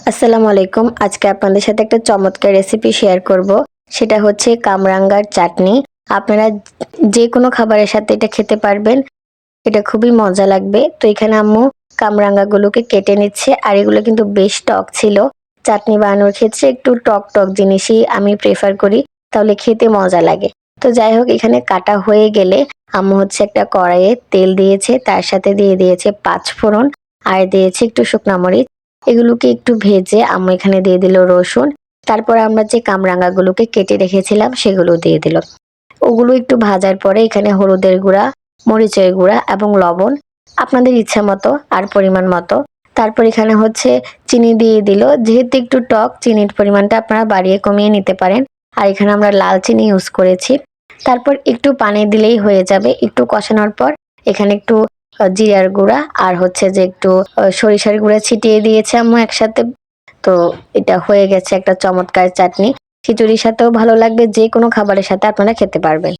আসসালামু আলাইকুম। আজকে আপনাদের সাথে একটা চমৎকার রেসিপি শেয়ার করব। সেটা হচ্ছে কামরাঙ্গার চাটনি। আপনারা যে কোনো খাবারের সাথে এটা খেতে পারবেন। এটা খুবই মজা লাগবে। তো এখানে আম্মু কামরাঙ্গাগুলোকে কেটে নিচ্ছে, আর এগুলো কিন্তু বেশ টক ছিল। চাটনি বানানোর ক্ষেত্রে একটু টক টক জিনিসই আমি প্রেফার করি, তাহলে খেতে মজা লাগে। তো যাই হোক, এখানে কাটা হয়ে গেলে আম্মু হচ্ছে একটা কড়াইয়ে তেল দিয়েছে, তার সাথে দিয়ে দিয়েছে ৫ ফোড়ন, আর দিয়েছে একটু শুকনা মরিচ। এগুলোকে একটু ভেজে আম্মু এখানে দিয়ে দিল রসুন। তারপর আমরা যে কামরাঙ্গাগুলোকে কেটে রেখেছিলাম সেগুলো দিয়ে দিল। ওগুলো একটু ভাজার পরে এখানে হলুদের গুঁড়া, মরিচের গুঁড়া এবং লবণ আপনাদের ইচ্ছা মতো আর পরিমাণ মতো। তারপর এখানে হচ্ছে চিনি দিয়ে দিল। যেহেতু একটু টক, চিনির পরিমাণটা আপনারা বাড়িয়ে কমিয়ে নিতে পারেন। আর এখানে আমরা লাল চিনি ইউজ করেছি। তারপর একটু পানি দিলেই হয়ে যাবে। একটু কষানোর পর এখানে একটু জিরার গুঁড়া আর হচ্ছে যে একটু সরিষার গুঁড়া ছিটিয়ে দিয়েছে আম্মু একসাথে। তো এটা হয়ে গেছে একটা চমৎকার চাটনি। খিচুড়ির সাথেও ভালো লাগবে, যে কোনো খাবারের সাথে আপনারা খেতে পারবেন।